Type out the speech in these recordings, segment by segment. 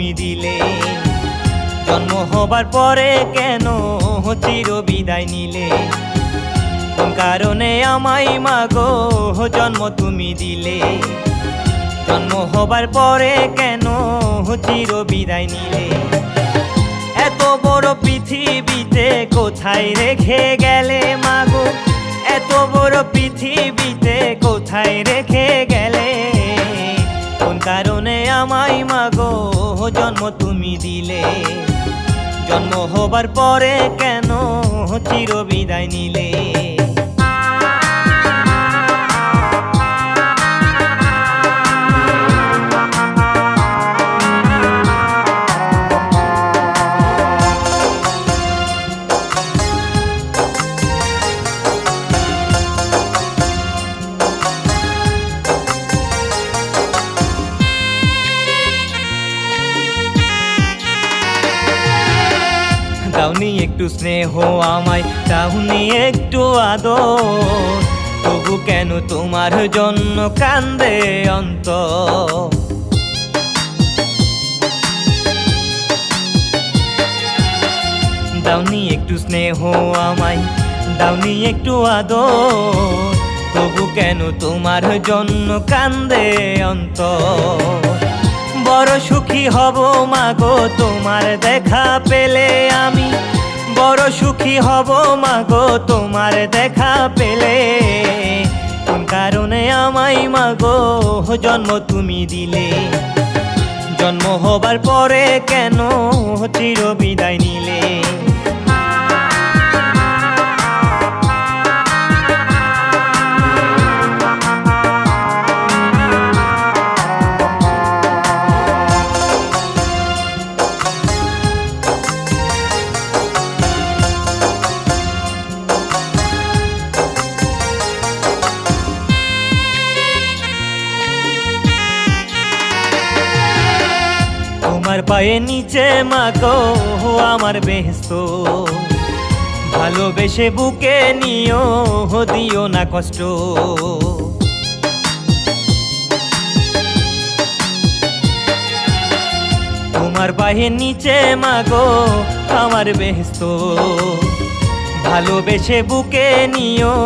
তুমি দিলে। জন্ম হবার পরে কেন চির বিদায় নিলে? কোন কারণে আমায় মাগো জন্ম তুমি দিলে? জন্ম হবার পরে কেন চির বিদায় নিলে? এত বড় পৃথিবীতে কোথায় রেখে গেলে মাগো? এত বড় পৃথিবীতে কোথায় রেখে গেলে? কোন কারণে আমায় মাগো জন্ম তুমি দিলে? জন্ম হবার পরে কেন চির বিদায় নিলে? দাওনি একটু স্নেহ আমায়, দাওনি একটু আদর, তবু কেন তোমার জন্য কান্দে অন্তর? দাওনি একটু স্নেহ আমায়, দাওনি একটু আদর, তবু কেন তোমার জন্য কান্দে অন্তর? বড় সুখী হব মাগো তোমার দেখা পেলে আমি, বড় সুখী হব মাগো তোমার দেখা পেলে। কোন কারণে আমায় মাগো জন্ম তুমি দিলে? জন্ম হবার পরে কেন চির বিদায় নিলে? তোমার পায়ের নিচে মাগো আমার বেহেশত, ভালোবেসে বুকে নিও দিও না কষ্ট। তোমার পায়ের নিচে মাগো আমার বেহেশত, ভালোবেসে বুকে নিও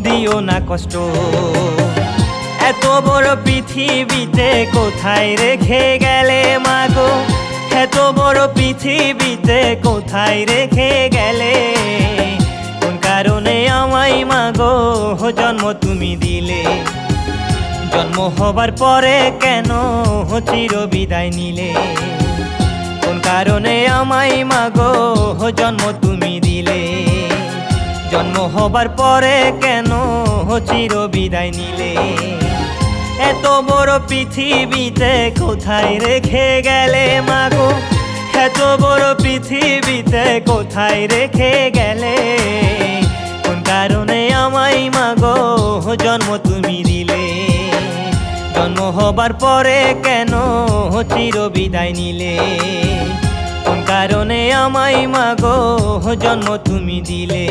দিও না কষ্ট। এত বড় পৃথিবীতে কোথায় রেখে গেলে মাগো? এত বড় পৃথিবীতে কোথায় রেখে গেলে? কোন কারণে আমায় মাগো জন্ম তুমি দিলে? জন্ম হবার পরে কেন চির বিদায় নিলে? কোন কারণে আমায় মাগো জন্ম তুমি দিলে? জন্ম হবার পরে কেন চির বিদায় নিলে? এত বড় পৃথিবীতে কোথায় রেখে গেলে মাগো? এত বড় পৃথিবীতে কোথায় রেখে গেলে? কোন কারণে আমায় মাগো জন্ম তুমি দিলে? জন্ম হবার পরে কেন চির বিদায় নিলে? কোন কারণে আমায় মাগো জন্ম তুমি দিলে?